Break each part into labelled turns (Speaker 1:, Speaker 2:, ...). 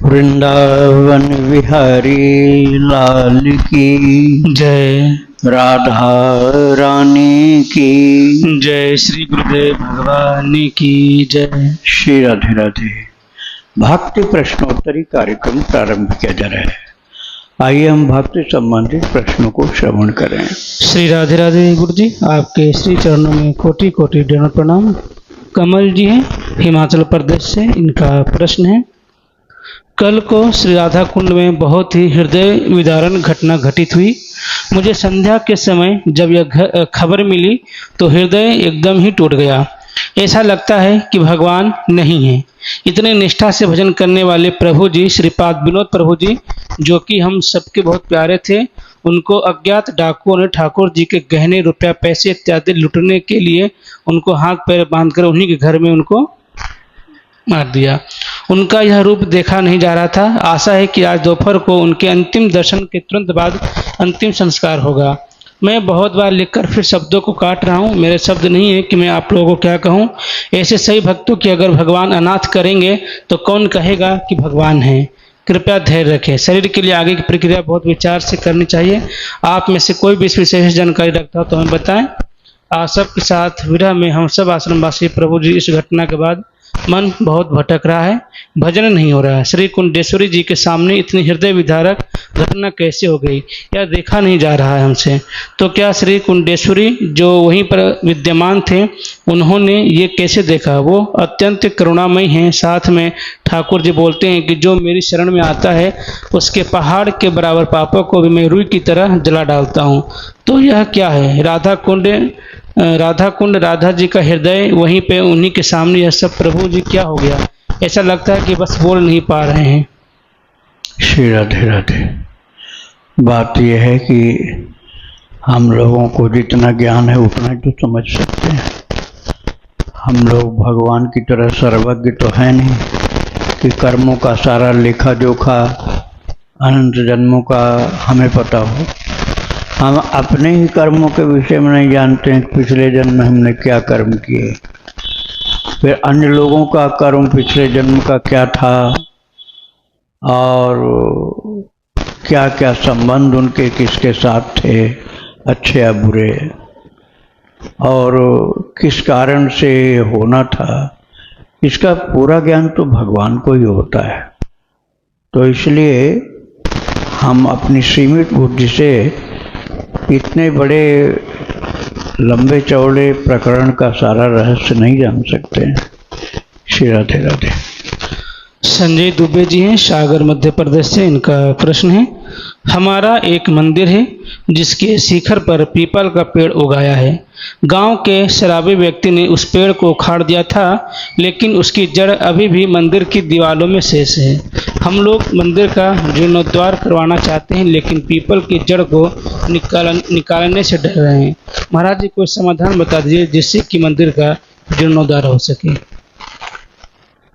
Speaker 1: वृंदावन विहारी लाल की
Speaker 2: जय।
Speaker 1: राधा रानी की
Speaker 2: जय। श्री गुरुदेव भगवान की जय।
Speaker 1: श्री राधे राधे। भक्ति प्रश्नोत्तरी कार्यक्रम प्रारंभ किया जा रहा है। आइए हम भक्ति संबंधित प्रश्नों को श्रवण करें।
Speaker 2: श्री राधे राधे। गुरु जी आपके श्री चरणों में कोटि कोटि दंड प्रणाम। कमल जी हैं हिमाचल प्रदेश से, इनका प्रश्न है, कल को श्री राधा कुंड में बहुत ही हृदय विदारण घटना घटित हुई। मुझे संध्या के समय जब यह खबर मिली तो हृदय एकदम ही टूट गया। ऐसा लगता है कि भगवान नहीं है। इतने निष्ठा से भजन करने वाले प्रभु जी श्रीपाद विनोद प्रभु जी, जो कि हम सबके बहुत प्यारे थे, उनको अज्ञात डाकुओं ने ठाकुर जी के गहने, रुपया, पैसे इत्यादि लूटने के लिए उनको हाथ पैर बांधकर उन्हीं के घर में उनको मार दिया। उनका यह रूप देखा नहीं जा रहा था। आशा है कि आज दोपहर को उनके अंतिम दर्शन के तुरंत बाद अंतिम संस्कार होगा। मैं बहुत बार लिखकर फिर शब्दों को काट रहा हूँ। मेरे शब्द नहीं है कि मैं आप लोगों को क्या कहूँ। ऐसे सही भक्तों की अगर भगवान अनाथ करेंगे तो कौन कहेगा कि भगवान है। कृपया धैर्य रखें। शरीर के लिए आगे की प्रक्रिया बहुत विचार से करनी चाहिए। आप में से कोई भी इस विशेष जानकारी रखता हो तो हमें बताएं। आप सबके साथ विरह में हम सब आश्रमवासी प्रभु जी, इस घटना के बाद मन बहुत भटक रहा है, भजन नहीं हो रहा है। श्री कुंडेश्वरी जी के सामने इतनी हृदय विदारक घटना कैसे हो गई, यह देखा नहीं जा रहा है हमसे। तो क्या श्री कुंडेश्वरी जो वहीं पर विद्यमान थे, उन्होंने ये कैसे देखा? वो अत्यंत करुणामयी हैं। साथ में ठाकुर जी बोलते हैं कि जो मेरी शरण में आता है उसके पहाड़ के बराबर पापों को भी मैं रुई की तरह जला डालता हूँ। तो यह क्या है? राधा कुंड, राधा जी का हृदय वहीं पे उन्हीं के सामने, यह सब प्रभु जी क्या हो गया? ऐसा लगता है कि बस बोल नहीं पा रहे हैं।
Speaker 1: श्री राधे राधे। बात यह है कि हम लोगों को जितना ज्ञान है उतना ही तो समझ सकते हैं। हम लोग भगवान की तरह सर्वज्ञ तो है नहीं कि कर्मों का सारा लेखा जोखा अनंत जन्मों का हमें पता हो। हम अपने ही कर्मों के विषय में नहीं जानते हैं कि पिछले जन्म में हमने क्या कर्म किए, फिर अन्य लोगों का कर्म पिछले जन्म का क्या था और क्या क्या संबंध उनके किसके साथ थे, अच्छे या बुरे, और किस कारण से होना था। इसका पूरा ज्ञान तो भगवान को ही होता है। तो इसलिए हम अपनी सीमित बुद्धि से इतने बड़े लंबे चौड़े प्रकरण का सारा रहस्य नहीं जान सकते हैं। श्री राधे राधे।
Speaker 2: संजय दुबे जी हैं सागर मध्य प्रदेश से, इनका प्रश्न है, हमारा एक मंदिर है जिसके शिखर पर पीपल का पेड़ उगाया है। गांव के शराबी व्यक्ति ने उस पेड़ को उखाड़ दिया था, लेकिन उसकी जड़ अभी भी मंदिर की दीवारों में शेष है। हम लोग मंदिर का जीर्णोद्धार करवाना चाहते हैं, लेकिन पीपल की जड़ को निकालने से डर रहे हैं। महाराज जी कोई समाधान बता दीजिए जिससे कि मंदिर का जीर्णोद्धार हो सके।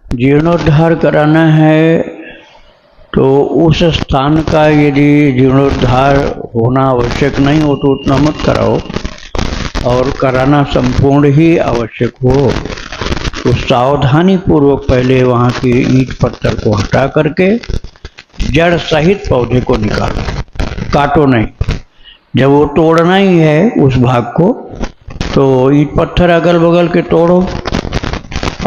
Speaker 1: जीर्णोद्धार कराना है तो उस स्थान का यदि जीर्णोद्धार होना आवश्यक नहीं हो तो उतना मत कराओ, और कराना संपूर्ण ही आवश्यक हो तो सावधानी पूर्वक पहले वहाँ की ईंट पत्थर को हटा करके जड़ सहित पौधे को निकालो, काटो नहीं। जब वो तोड़ना ही है उस भाग को तो ईंट पत्थर अगल बगल के तोड़ो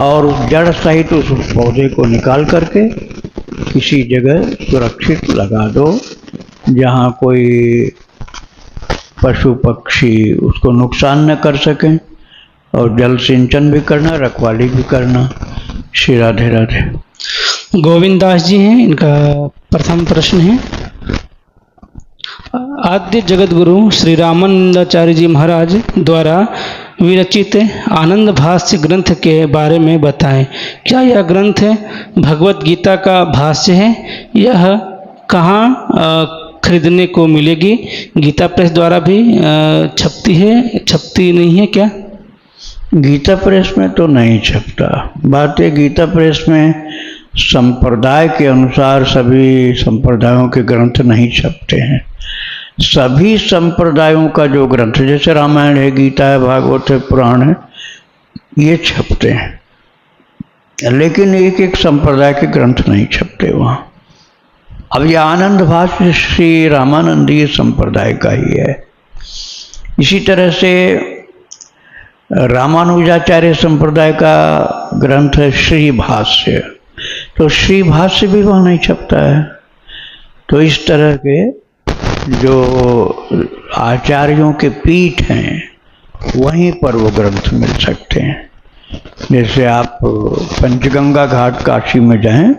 Speaker 1: और जड़ सहित उस पौधे को निकाल करके किसी जगह सुरक्षित लगा दो जहाँ कोई पशु पक्षी उसको नुकसान न कर सकें, और जल सिंचन भी करना, रखवाली भी करना। श्री राधे राधे।
Speaker 2: गोविंद दास जी हैं, इनका प्रथम प्रश्न है, आद्य जगत गुरु श्री रामानंदाचार्य जी महाराज द्वारा विरचित आनंद भाष्य ग्रंथ के बारे में बताएं। क्या यह ग्रंथ भगवत गीता का भाष्य है? यह कहाँ खरीदने को मिलेगी? गीता प्रेस द्वारा भी छपती है, छपती नहीं है क्या?
Speaker 1: गीता प्रेस में तो नहीं छपता। बात है गीता प्रेस में संप्रदाय के अनुसार सभी संप्रदायों के ग्रंथ नहीं छपते हैं। सभी संप्रदायों का जो ग्रंथ, जैसे रामायण है, गीता है, भागवत है, पुराण है, ये छपते हैं, लेकिन एक एक संप्रदाय के ग्रंथ नहीं छपते वहाँ। अब यह आनंद भाष्य श्री रामानंदीय संप्रदाय का ही है। इसी तरह से रामानुजाचार्य संप्रदाय का ग्रंथ है श्री भाष्य, तो श्री भाष्य भी वहाँ नहीं छपता है। तो इस तरह के जो आचार्यों के पीठ हैं वहीं पर वो ग्रंथ मिल सकते हैं। जैसे आप पंचगंगा घाट काशी में जाएं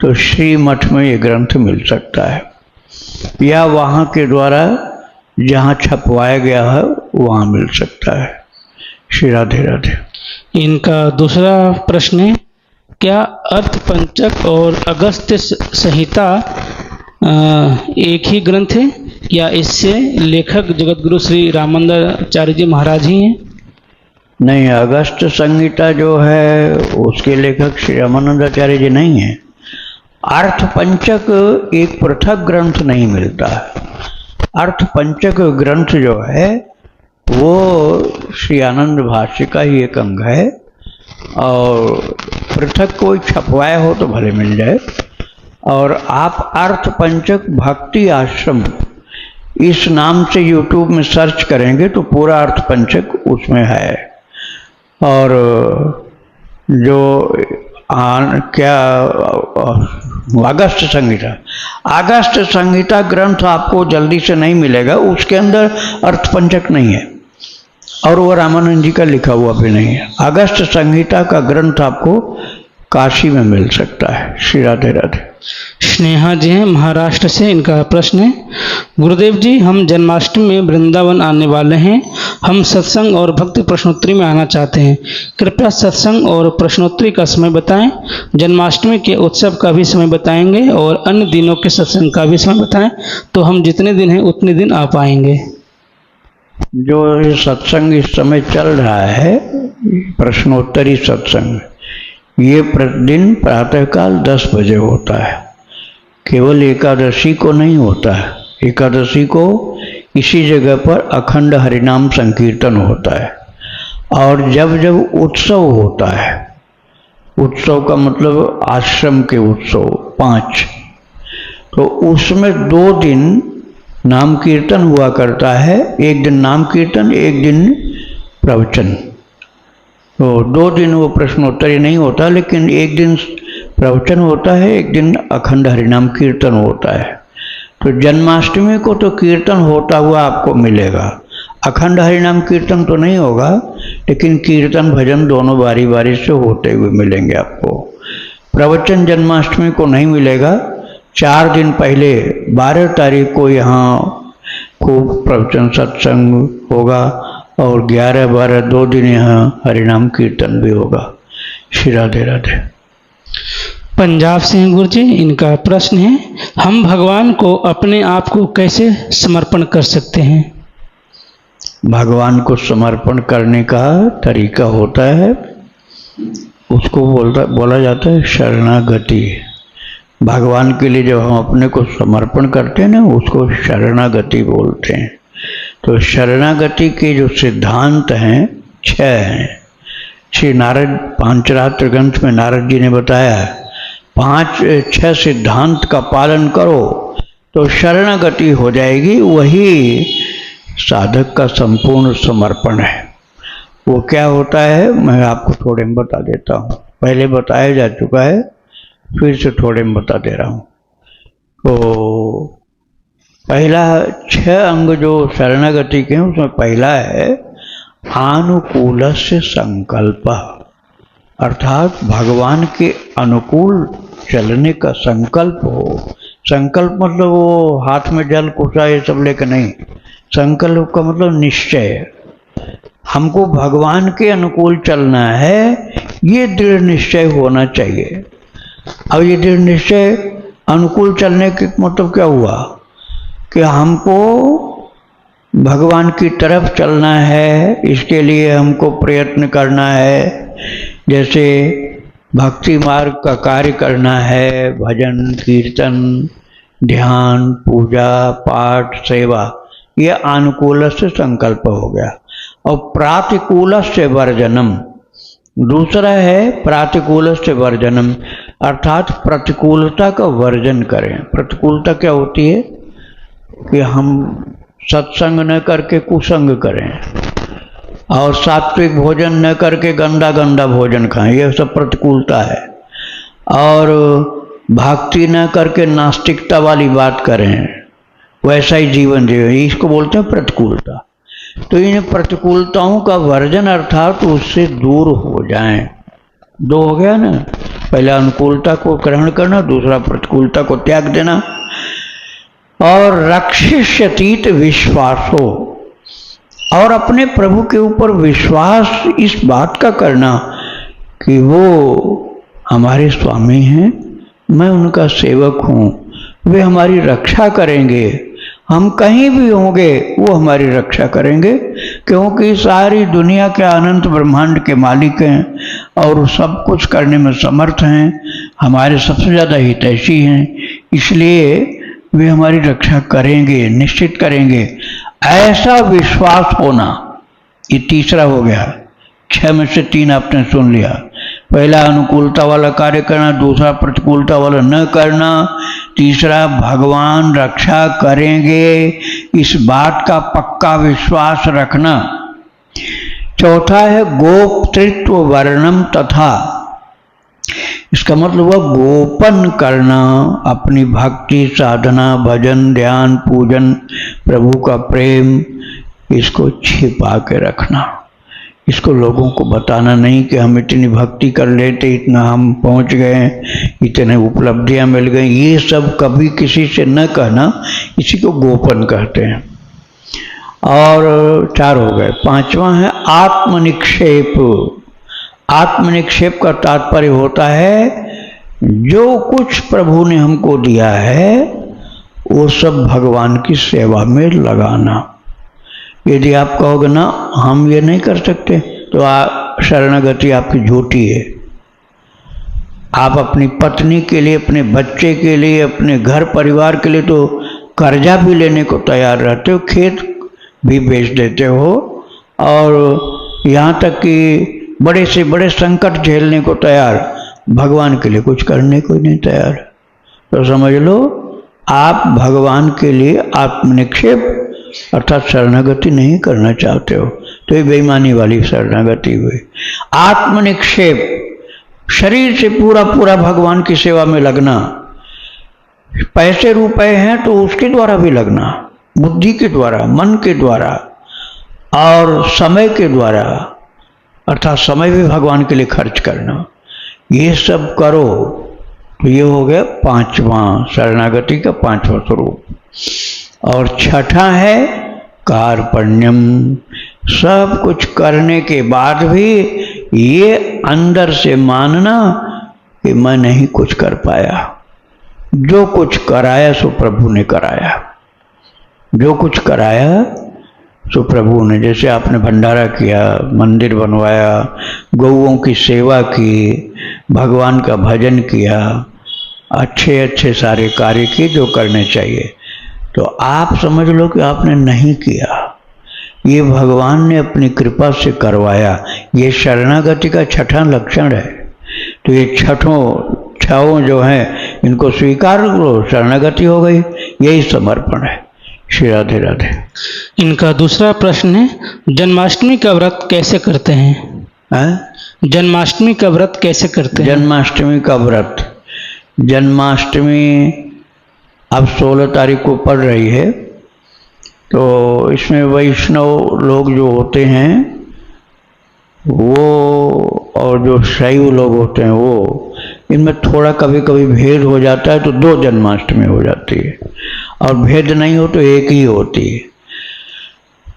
Speaker 1: तो श्री मठ में ये ग्रंथ मिल सकता है, या वहाँ के द्वारा जहाँ छपवाया गया है वहाँ मिल सकता है। श्री राधे राधे।
Speaker 2: इनका दूसरा प्रश्न है, क्या अर्थपंचक और अगस्त्य संहिता एक ही ग्रंथ है या इससे लेखक जगतगुरु श्री रामानंदाचार्य जी महाराज ही हैं?
Speaker 1: नहीं, अगस्त्य संहिता जो है उसके लेखक श्री रामानंदाचार्य जी नहीं है। अर्थपंचक एक पृथक ग्रंथ नहीं मिलता है। अर्थपंचक ग्रंथ जो है वो श्री आनंद भाष्य का ही एक अंग है, और पृथक कोई छपवाया हो तो भले मिल जाए। और आप अर्थपंचक भक्ति आश्रम इस नाम से YouTube में सर्च करेंगे तो पूरा अर्थपंचक उसमें है। और जो अगस्त्य संहिता ग्रंथ आपको जल्दी से नहीं मिलेगा, उसके अंदर अर्थपंचक नहीं है और वो रामानंद जी का लिखा हुआ भी नहीं है। अगस्त्य संहिता का ग्रंथ आपको काशी में मिल सकता है। श्री राधे राधे।
Speaker 2: स्नेहा जी हैं महाराष्ट्र से, इनका प्रश्न है, गुरुदेव जी हम जन्माष्टमी में वृंदावन आने वाले हैं, हम सत्संग और भक्ति प्रश्नोत्तरी में आना चाहते हैं, कृपया सत्संग और प्रश्नोत्तरी का समय बताएं, जन्माष्टमी के उत्सव का भी समय बताएंगे और अन्य दिनों के सत्संग का भी समय बताएं, तो हम जितने दिन हैं उतने दिन आ पाएंगे।
Speaker 1: जो सत्संग इस समय चल रहा है प्रश्नोत्तरी सत्संग, ये प्रतिदिन प्रातःकाल 10 बजे होता है। केवल एकादशी को नहीं होता है, एकादशी को इसी जगह पर अखंड हरिनाम संकीर्तन होता है। और जब जब उत्सव होता है, उत्सव का मतलब आश्रम के उत्सव 5, तो उसमें 2 दिन नाम कीर्तन हुआ करता है। एक दिन नाम कीर्तन, एक दिन प्रवचन। तो 2 दिन वो प्रश्नोत्तरी नहीं होता, लेकिन एक दिन प्रवचन होता है, एक दिन अखंड हरिनाम कीर्तन होता है। तो जन्माष्टमी को तो कीर्तन होता हुआ आपको मिलेगा, अखंड हरिनाम कीर्तन तो नहीं होगा, लेकिन कीर्तन भजन दोनों बारी बारी से होते हुए मिलेंगे आपको। प्रवचन जन्माष्टमी को नहीं मिलेगा। 4 दिन पहले 12 तारीख को यहाँ खूब प्रवचन सत्संग होगा और 11, 12 2 दिन यहाँ हरिनाम कीर्तन भी होगा। श्री राधे राधे।
Speaker 2: पंजाब से हैं गुरु जी, इनका प्रश्न है, हम भगवान को अपने आप को कैसे समर्पण कर सकते हैं?
Speaker 1: भगवान को समर्पण करने का तरीका होता है, उसको बोला जाता है शरणागति। भगवान के लिए जब हम अपने को समर्पण करते हैं ना, उसको शरणागति बोलते हैं। तो शरणागति के जो सिद्धांत हैं 6 हैं। श्री नारद पांचरात्र ग्रंथ में नारद जी ने बताया 5-6 सिद्धांत का पालन करो तो शरणागति हो जाएगी। वही साधक का संपूर्ण समर्पण है। वो क्या होता है मैं आपको थोड़े में बता देता हूँ, पहले बताया जा चुका है, फिर से थोड़े में बता दे रहा हूँ। तो पहला 6 अंग जो शरणागति के हैं उसमें पहला है आनुकूलस्य संकल्प, अर्थात भगवान के अनुकूल चलने का संकल्प हो। संकल्प मतलब वो हाथ में जल कुशा ये सब लेकर नहीं, संकल्प का मतलब निश्चय। हमको भगवान के अनुकूल चलना है, ये दृढ़ निश्चय होना चाहिए। अब ये दृढ़ निश्चय अनुकूल चलने के मतलब क्या हुआ कि हमको भगवान की तरफ चलना है, इसके लिए हमको प्रयत्न करना है। जैसे भक्ति मार्ग का कार्य करना है, भजन कीर्तन ध्यान पूजा पाठ सेवा, ये अनुकूल से संकल्प हो गया। और प्रातिकूल से वर्जनम, दूसरा है प्रातिकूल से वर्जनम। अर्थात प्रतिकूलता का वर्जन करें। प्रतिकूलता क्या होती है कि हम सत्संग न करके कुसंग करें और सात्विक भोजन न करके गंदा गंदा भोजन खाएं, यह सब प्रतिकूलता है। और भक्ति न करके नास्तिकता वाली बात करें, वैसा ही जीवन जिए, इसको बोलते हैं प्रतिकूलता। तो इन प्रतिकूलताओं का वर्जन अर्थात उससे दूर हो जाएं। दो हो गया ना, पहला अनुकूलता को ग्रहण करना, दूसरा प्रतिकूलता को त्याग देना। और रक्षिष्यतीत विश्वासो, और अपने प्रभु के ऊपर विश्वास इस बात का करना कि वो हमारे स्वामी हैं, मैं उनका सेवक हूँ, वे हमारी रक्षा करेंगे, हम कहीं भी होंगे वो हमारी रक्षा करेंगे, क्योंकि सारी दुनिया के अनंत ब्रह्मांड के मालिक हैं और सब कुछ करने में समर्थ हैं, हमारे सबसे ज़्यादा हितैषी हैं, इसलिए वे हमारी रक्षा करेंगे, निश्चित करेंगे। ऐसा विश्वास होना, ये तीसरा हो गया। 6 में से 3 आपने सुन लिया। पहला अनुकूलता वाला कार्य करना, दूसरा प्रतिकूलता वाला न करना, तीसरा भगवान रक्षा करेंगे इस बात का पक्का विश्वास रखना। चौथा है गोपतृत्व वर्णम तथा, इसका मतलब हुआ गोपन करना, अपनी भक्ति साधना भजन ध्यान पूजन प्रभु का प्रेम, इसको छिपा के रखना, इसको लोगों को बताना नहीं कि हम इतनी भक्ति कर लेते, इतना हम पहुंच गए, इतने उपलब्धियां मिल गई, ये सब कभी किसी से न कहना, इसी को गोपन कहते हैं। और 4 हो गए। 5वां है आत्मनिक्षेप। आत्मनिक्षेप का तात्पर्य होता है जो कुछ प्रभु ने हमको दिया है वो सब भगवान की सेवा में लगाना। यदि आप कहोगे ना हम ये नहीं कर सकते, तो शरणागति आपकी झूठी है। आप अपनी पत्नी के लिए, अपने बच्चे के लिए, अपने घर परिवार के लिए तो कर्जा भी लेने को तैयार रहते हो, खेत भी बेच देते हो, और यहाँ तक कि बड़े से बड़े संकट झेलने को तैयार, भगवान के लिए कुछ करने को नहीं तैयार। तो समझ लो आप भगवान के लिए आत्मनिक्षेप अर्थात शरणागति नहीं करना चाहते हो, तो ये बेईमानी वाली शरणागति हुई। आत्मनिक्षेप, शरीर से पूरा पूरा भगवान की सेवा में लगना, पैसे रुपए हैं तो उसके द्वारा भी लगना, बुद्धि के द्वारा, मन के द्वारा और समय के द्वारा, अर्थात समय भी भगवान के लिए खर्च करना, ये सब करो। तो ये हो गया 5वां शरणागति का 5वां स्वरूप। और 6ठा है कार्पण्यम। सब कुछ करने के बाद भी ये अंदर से मानना कि मैं नहीं कुछ कर पाया, जो कुछ कराया सो प्रभु ने कराया, जो कुछ कराया सो प्रभु ने। जैसे आपने भंडारा किया, मंदिर बनवाया, गौओं की सेवा की, भगवान का भजन किया, अच्छे अच्छे सारे कार्य किए जो करने चाहिए, तो आप समझ लो कि आपने नहीं किया, ये भगवान ने अपनी कृपा से करवाया। ये शरणागति का 6ठा लक्षण है। तो ये 6 जो हैं इनको स्वीकार करो, शरणागति हो गई, यही समर्पण है। श्री राधे राधे।
Speaker 2: इनका दूसरा प्रश्न है जन्माष्टमी का व्रत कैसे करते हैं? जन्माष्टमी का व्रत कैसे करते हैं?
Speaker 1: जन्माष्टमी का व्रत, जन्माष्टमी अब 16 तारीख को पड़ रही है, तो इसमें वैष्णव लोग जो होते हैं वो और जो शैव लोग होते हैं वो, इनमें थोड़ा कभी कभी भेद हो जाता है, तो 2 जन्माष्टमी हो जाती है, और भेद नहीं हो तो एक ही होती है।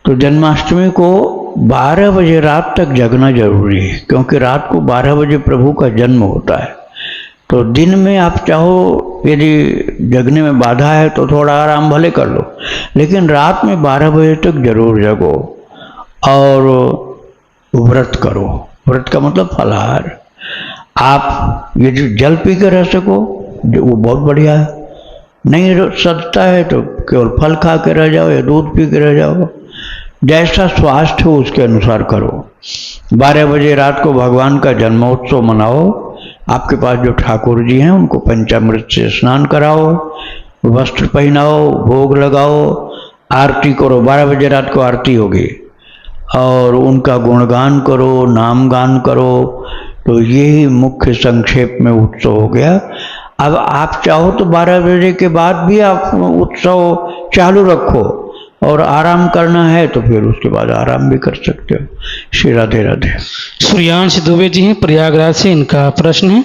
Speaker 1: तो जन्माष्टमी को 12 बजे रात तक जगना जरूरी है, क्योंकि रात को 12 बजे प्रभु का जन्म होता है। तो दिन में आप चाहो यदि जगने में बाधा है तो थोड़ा आराम भले कर लो, लेकिन रात में 12 बजे तक जरूर जगो और व्रत करो। व्रत का मतलब फलाहार। आप यदि जल पी के रह सको वो बहुत बढ़िया है, नहीं सकता है तो केवल फल खा के रह जाओ या दूध पी के रह जाओ, जैसा स्वास्थ्य हो उसके अनुसार करो। 12 बजे रात को भगवान का जन्मोत्सव मनाओ आपके पास जो ठाकुर जी हैं उनको पंचामृत से स्नान कराओ, वस्त्र पहनाओ, भोग लगाओ, आरती करो। 12 बजे रात को आरती होगी और उनका गुणगान करो, नाम गान करो। तो यही मुख्य संक्षेप में उत्सव हो गया। अब आप चाहो तो 12 बजे के बाद भी आप उत्सव चालू रखो और आराम करना है तो फिर उसके बाद आराम भी कर सकते हो। श्री राधे राधे।
Speaker 2: सूर्यांश दुबे जी हैं प्रयागराज से, इनका प्रश्न है,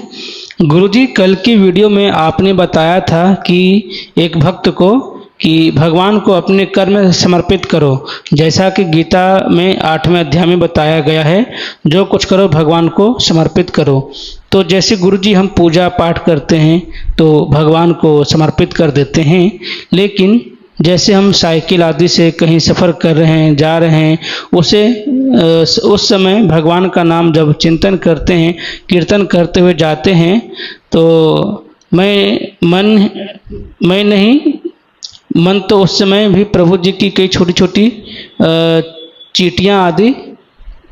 Speaker 2: गुरुजी कल की वीडियो में आपने बताया था कि एक भक्त को कि भगवान को अपने कर्म समर्पित करो, जैसा कि गीता में 8वें अध्याय में बताया गया है, जो कुछ करो भगवान को समर्पित करो। तो जैसे गुरुजी हम पूजा पाठ करते हैं तो भगवान को समर्पित कर देते हैं, लेकिन जैसे हम साइकिल आदि से कहीं सफ़र कर रहे हैं, जा रहे हैं, उस समय भगवान का नाम जब चिंतन करते हैं, कीर्तन करते हुए जाते हैं, तो मन तो उस समय भी प्रभु जी की कई छोटी छोटी चींटियाँ आदि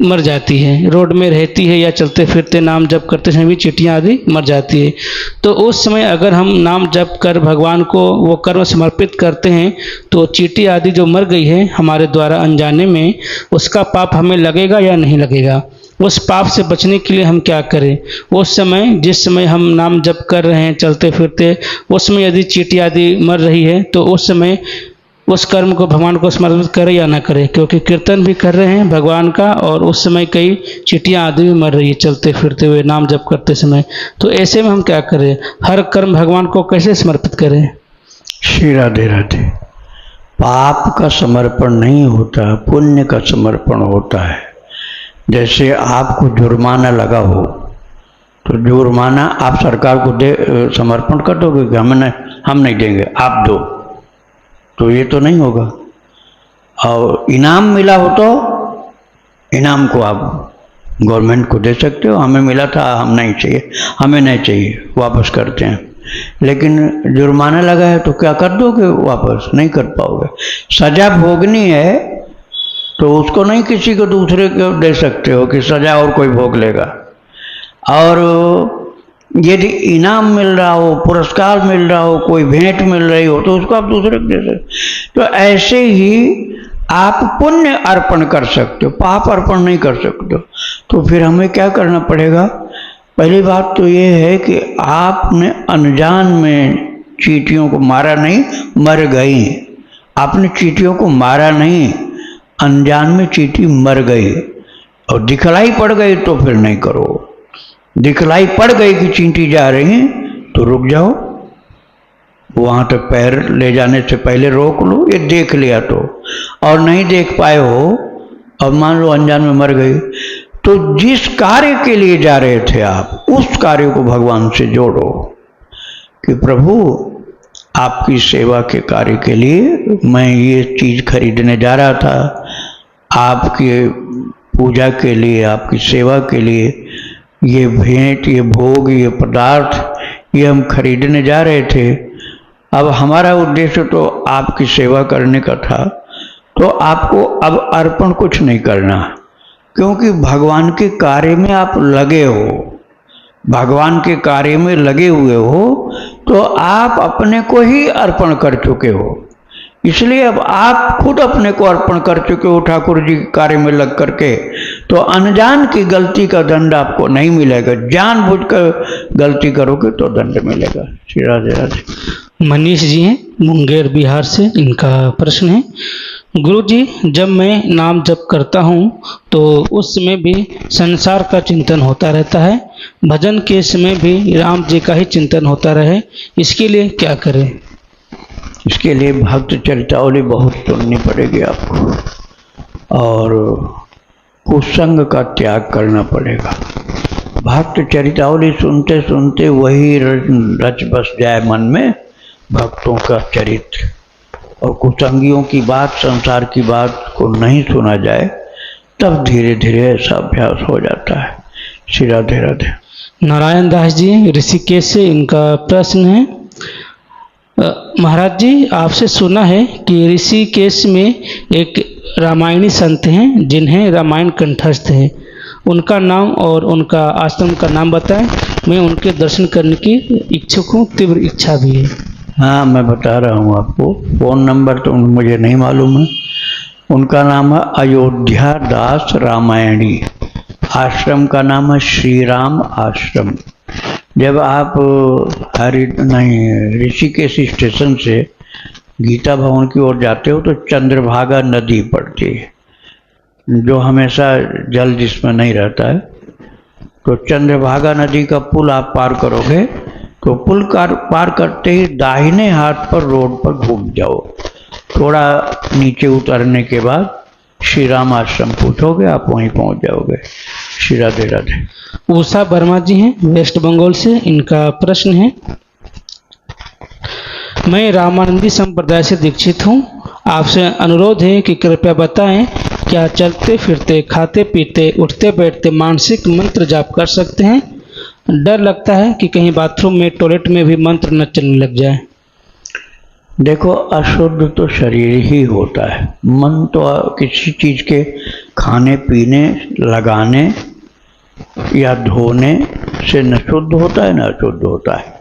Speaker 2: मर जाती है, रोड में रहती है या चलते फिरते नाम जप करते समय भी चींटियाँ आदि मर जाती है। तो उस समय अगर हम नाम जप कर भगवान को वो कर्म समर्पित करते हैं तो चींटी आदि जो मर गई है हमारे द्वारा अनजाने में, उसका पाप हमें लगेगा या नहीं लगेगा? उस पाप से बचने के लिए हम क्या करें? उस समय जिस समय हम नाम जप कर रहे हैं चलते फिरते, उस समय यदि चींटी आदि मर रही है तो उस समय उस कर्म को भगवान को समर्पित करें या ना करें? क्योंकि कीर्तन भी कर रहे हैं भगवान का और उस समय कई चींटियाँ आदि भी मर रही है चलते फिरते हुए नाम जप करते समय। तो ऐसे में हम क्या करें? हर कर्म भगवान को कैसे समर्पित करें?
Speaker 1: श्री राधे राधे। पाप का समर्पण नहीं होता, पुण्य का समर्पण होता है। जैसे आपको जुर्माना लगा हो तो जुर्माना आप सरकार को समर्पण कर दोगे कि हम नहीं देंगे, आप दो, तो ये तो नहीं होगा। और इनाम मिला हो तो इनाम को आप गवर्नमेंट को दे सकते हो, हमें मिला था, हम नहीं चाहिए, हमें नहीं चाहिए, वापस करते हैं। लेकिन जुर्माना लगा है तो क्या कर दोगे? वापस नहीं कर पाओगे। सजा भोगनी है तो उसको नहीं किसी को दूसरे को दे सकते हो कि सजा और कोई भोग लेगा। और यदि इनाम मिल रहा हो, पुरस्कार मिल रहा हो, कोई भेंट मिल रही हो तो उसको आप दूसरे को दे सकते। तो ऐसे ही आप पुण्य अर्पण कर सकते हो, पाप अर्पण नहीं कर सकते हो। तो फिर हमें क्या करना पड़ेगा? पहली बात तो ये है कि आपने अनजान में चींटियों को मारा नहीं, मर गई। आपने चींटियों को मारा नहीं, अनजान में चींटी मर गई और दिखलाई पड़ गई तो फिर नहीं करो। दिखलाई पड़ गई कि चींटी जा रही है तो रुक जाओ, वहां तक पैर ले जाने से पहले रोक लो। ये देख लिया तो, और नहीं देख पाए हो और मान लो अनजान में मर गई, तो जिस कार्य के लिए जा रहे थे आप, उस कार्य को भगवान से जोड़ो कि प्रभु आपकी सेवा के कार्य के लिए मैं ये चीज़ खरीदने जा रहा था, आपकी पूजा के लिए, आपकी सेवा के लिए ये भेंट, ये भोग, ये पदार्थ ये हम खरीदने जा रहे थे। अब हमारा उद्देश्य तो आपकी सेवा करने का था, तो आपको अब अर्पण कुछ नहीं करना, क्योंकि भगवान के कार्य में आप लगे हो, भगवान के कार्य में लगे हुए हो, तो आप अपने को ही अर्पण कर चुके हो। इसलिए अब आप खुद अपने को अर्पण कर चुके हो ठाकुर जी के कार्य में लग करके, तो अनजान की गलती का दंड आपको नहीं मिलेगा। जानबूझकर गलती करोगे तो दंड मिलेगा। श्री राधे राधे।
Speaker 2: मनीष जी हैं मुंगेर बिहार से, इनका प्रश्न है, गुरुजी जब मैं नाम जप करता हूँ तो उस समय भी संसार का चिंतन होता रहता है, भजन के समय भी राम जी का ही चिंतन होता रहे, इसके लिए क्या करें?
Speaker 1: इसके लिए भक्त चरितावली बहुत सुननी पड़ेगी आपको और कुसंग का त्याग करना पड़ेगा। भक्त चरितावली सुनते सुनते वही रच बस जाए मन में भक्तों का चरित्र, और कुसंगियों की बात, संसार की बात को नहीं सुना जाए, तब धीरे धीरे ऐसा अभ्यास हो जाता है। श्री राधे राधे।
Speaker 2: नारायण दास जी ऋषिकेश से, इनका प्रश्न है, महाराज जी आपसे सुना है कि ऋषिकेश में एक रामायणी संत हैं जिन्हें रामायण कंठस्थ है, उनका नाम और उनका आश्रम का नाम बताएं। मैं उनके दर्शन करने की इच्छुक हूँ, तीव्र इच्छा भी है।
Speaker 1: हाँ, मैं बता रहा हूँ आपको। फ़ोन नंबर तो मुझे नहीं मालूम है। उनका नाम है अयोध्या दास रामायणी। आश्रम का नाम है श्री राम आश्रम। जब आप ऋषिकेश स्टेशन से गीता भवन की ओर जाते हो तो चंद्रभागा नदी पड़ती है, जो हमेशा जल जिसमें नहीं रहता है। तो चंद्रभागा नदी का पुल आप पार करोगे तो पुल पार करते ही दाहिने हाथ पर रोड पर घूम जाओ। थोड़ा नीचे उतरने के बाद श्री राम आश्रम पूछोगे, आप वहीं पहुंच जाओगे। श्री राधे राधे।
Speaker 2: उषा वर्मा जी हैं वेस्ट बंगाल से। इनका प्रश्न है, मैं रामानंदी संप्रदाय से दीक्षित हूँ। आपसे अनुरोध है कि कृपया बताएं, क्या चलते फिरते, खाते पीते, उठते बैठते मानसिक मंत्र जाप कर सकते हैं? डर लगता है कि कहीं बाथरूम में, टॉयलेट में भी मंत्र न चलने लग जाए।
Speaker 1: देखो, अशुद्ध तो शरीर ही होता है। मन तो किसी चीज के खाने पीने, लगाने या धोने से न शुद्ध होता है न अशुद्ध होता है।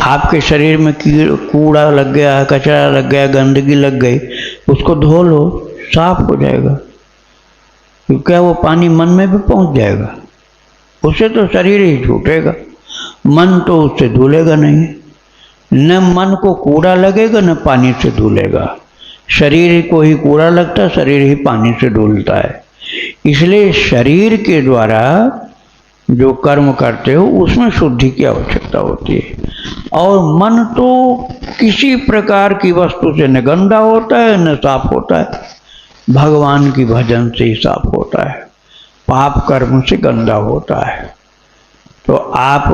Speaker 1: आपके शरीर में कूड़ा लग गया, कचरा लग गया, गंदगी लग गई, उसको धो लो, साफ हो जाएगा। क्या वो पानी मन में भी पहुंच जाएगा? उससे तो शरीर ही छूटेगा, मन तो उससे धुलेगा नहीं। न मन को कूड़ा लगेगा न पानी से धुलेगा। शरीर को ही कूड़ा लगता है, शरीर ही पानी से धुलता है। इसलिए शरीर के द्वारा जो कर्म करते हो उसमें शुद्धि की आवश्यकता होती है। और मन तो किसी प्रकार की वस्तु से न गंदा होता है न साफ होता है। भगवान की भजन से ही साफ होता है, पाप कर्म से गंदा होता है। तो आप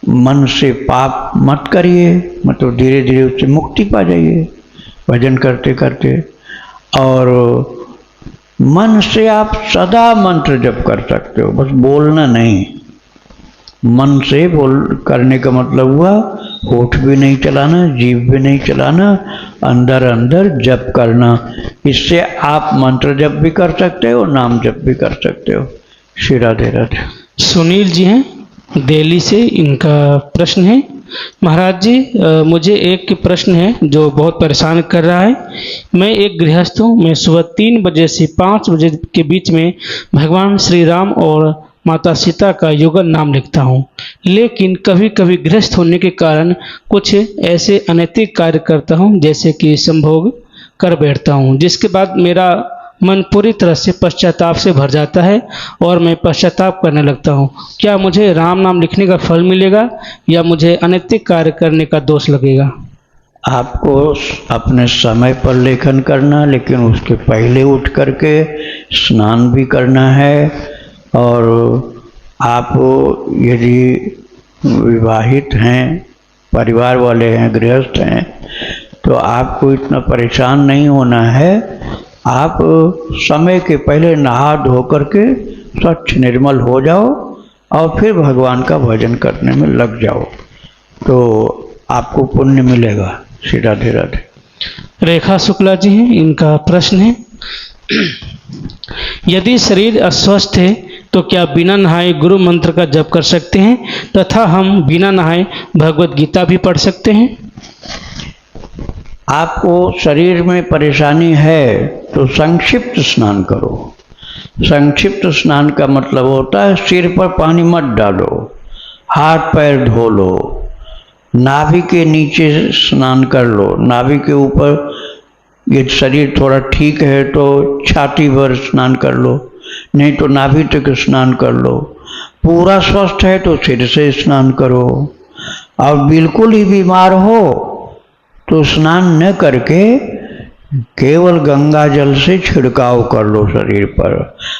Speaker 1: मन से पाप मत करिए, मतलब धीरे धीरे उससे मुक्ति पा जाइए भजन करते करते। और मन से आप सदा मंत्र जप कर सकते हो, बस बोलना नहीं। मन से बोल करने का मतलब हुआ होठ भी नहीं चलाना, जीभ भी नहीं चलाना, अंदर अंदर जप करना। इससे आप मंत्र जप भी कर सकते हो, नाम जप भी कर सकते हो। श्री राधे राधे।
Speaker 2: सुनील जी हैं दिल्ली से। इनका प्रश्न है, महाराज जी मुझे एक प्रश्न है जो बहुत परेशान कर रहा है। मैं एक गृहस्थ हूँ। मैं सुबह 3 बजे से 5 बजे के बीच में भगवान श्री राम और माता सीता का युगल नाम लिखता हूँ, लेकिन कभी कभी गृहस्थ होने के कारण कुछ ऐसे अनैतिक कार्य करता हूँ, जैसे कि संभोग कर बैठता हूँ, जिसके बाद मेरा मन पूरी तरह से पश्चाताप से भर जाता है और मैं पश्चाताप करने लगता हूँ। क्या मुझे राम नाम लिखने का फल मिलेगा या मुझे अनैतिक कार्य करने का दोष लगेगा?
Speaker 1: आपको अपने समय पर लेखन करना, लेकिन उसके पहले उठ करके स्नान भी करना है। और आप यदि विवाहित हैं, परिवार वाले हैं, गृहस्थ हैं, तो आपको इतना परेशान नहीं होना है। आप समय के पहले नहा धो करके स्वच्छ निर्मल हो जाओ और फिर भगवान का भजन करने में लग जाओ, तो आपको पुण्य मिलेगा। श्री राधे राधे।
Speaker 2: रेखा शुक्ला जी हैं। इनका प्रश्न है, यदि शरीर अस्वस्थ है तो क्या बिना नहाए गुरु मंत्र का जप कर सकते हैं तथा हम बिना नहाए भगवत गीता भी पढ़ सकते हैं?
Speaker 1: आपको शरीर में परेशानी है तो संक्षिप्त स्नान करो। संक्षिप्त स्नान का मतलब होता है सिर पर पानी मत डालो, हाथ पैर धो लो, नाभि के नीचे स्नान कर लो। नाभि के ऊपर ये शरीर थोड़ा ठीक है तो छाती भर स्नान कर लो, नहीं तो नाभि तक स्नान कर लो। पूरा स्वस्थ है तो सिर से स्नान करो। और बिल्कुल ही बीमार हो तो स्नान न करके केवल गंगा जल से छिड़काव कर लो शरीर पर।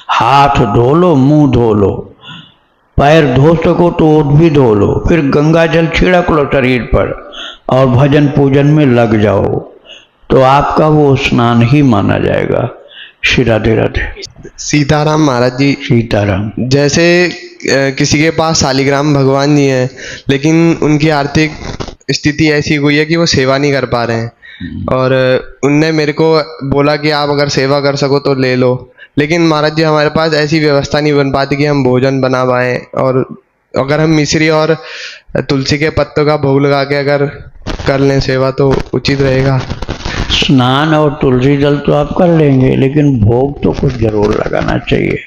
Speaker 1: हाथ धो लो, मुंह धो लो, पैर धो सको तो वो भी धो लो, फिर गंगा जल छिड़क लो शरीर पर और भजन पूजन में लग जाओ, तो आपका वो स्नान ही माना जाएगा। श्री राधे राधे।
Speaker 3: सीताराम महाराज जी।
Speaker 1: सीताराम।
Speaker 3: जैसे किसी के पास शालिग्राम भगवान जी हैं, लेकिन उनकी आर्थिक स्थिति ऐसी हुई है कि वो सेवा नहीं कर पा रहे हैं, और उनने मेरे को बोला कि आप अगर सेवा कर सको तो ले लो। लेकिन महाराज जी हमारे पास ऐसी व्यवस्था नहीं बन पाती कि हम भोजन बना पाएँ, और अगर हम मिश्री और तुलसी के पत्तों का भोग लगा के अगर कर लें सेवा तो उचित रहेगा।
Speaker 1: स्नान और तुलसी जल तो आप कर लेंगे, लेकिन भोग तो कुछ जरूर लगाना चाहिए।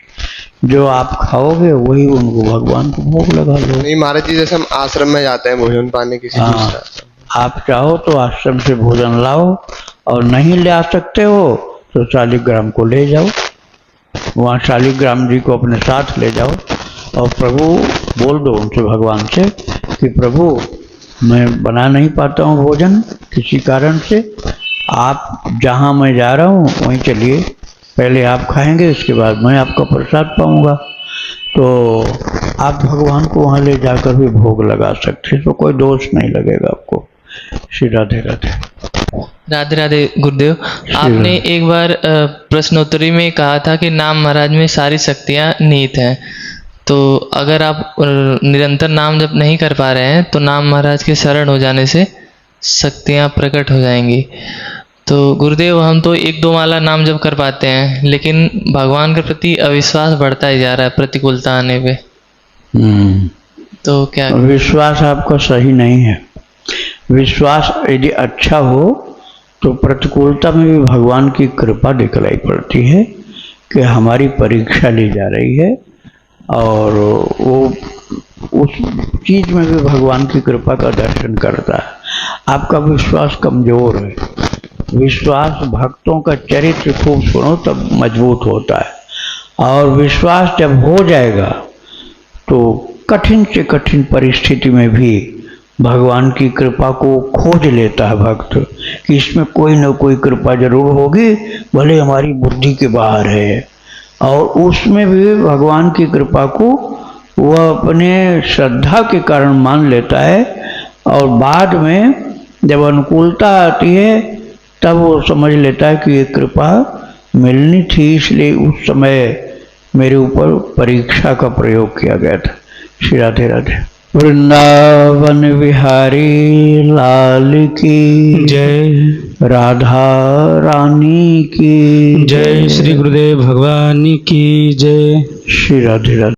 Speaker 1: जो आप खाओगे वही उनको भगवान को भोग लगा लो।
Speaker 3: नहीं महाराज जी, जैसे हम आश्रम में जाते हैं भोजन पाने किसी
Speaker 1: हाँ,
Speaker 3: दूसरा,
Speaker 1: आप चाहो तो आश्रम से भोजन लाओ, और नहीं ले आ सकते हो तो शालिग्राम को ले जाओ, वहाँ शालिग्राम जी को अपने साथ ले जाओ और प्रभु बोल दो उनसे, भगवान से कि प्रभु मैं बना नहीं पाता हूँ भोजन किसी कारण से, आप जहाँ मैं जा रहा हूँ वहीं चलिए, पहले आप खाएंगे उसके बाद मैं आपका प्रसाद पाऊंगा। तो आप भगवान को वहाँ ले जाकर भी भोग लगा सकते हैं, तो कोई दोष नहीं लगेगा आपको। श्री राधे राधे।
Speaker 4: राधे राधे गुरुदेव। आपने एक बार प्रश्नोत्तरी में कहा था कि नाम महाराज में सारी शक्तियाँ निहित हैं, तो अगर आप निरंतर नाम जप नहीं कर पा रहे हैं तो नाम महाराज के शरण हो जाने से शक्तियाँ प्रकट हो जाएंगी। तो गुरुदेव हम तो एक दो माला नाम जप कर पाते हैं, लेकिन भगवान के प्रति अविश्वास बढ़ता ही जा रहा है प्रतिकूलता आने पे, तो क्या?
Speaker 1: विश्वास आपका सही नहीं है। विश्वास यदि अच्छा हो तो प्रतिकूलता में भी भगवान की कृपा दिखलाई पड़ती है कि हमारी परीक्षा ली जा रही है, और वो उस चीज में भी भगवान की कृपा का दर्शन करता है। आपका विश्वास कमजोर है। विश्वास भक्तों का चरित्र खूब सुनो तब मजबूत होता है, और विश्वास जब हो जाएगा तो कठिन से कठिन परिस्थिति में भी भगवान की कृपा को खोज लेता है भक्त कि इसमें कोई न कोई कृपा जरूर होगी, भले हमारी बुद्धि के बाहर है, और उसमें भी भगवान की कृपा को वह अपने श्रद्धा के कारण मान लेता है, और बाद में जब अनुकूलता आती है तब वो समझ लेता है कि ये कृपा मिलनी थी, इसलिए उस समय मेरे ऊपर परीक्षा का प्रयोग किया गया था। श्री राधे राधे। वृंदावन विहारी लाल की
Speaker 2: जय।
Speaker 1: राधा रानी की
Speaker 2: जय। श्री गुरुदेव भगवान की जय।
Speaker 1: श्री राधे राधे।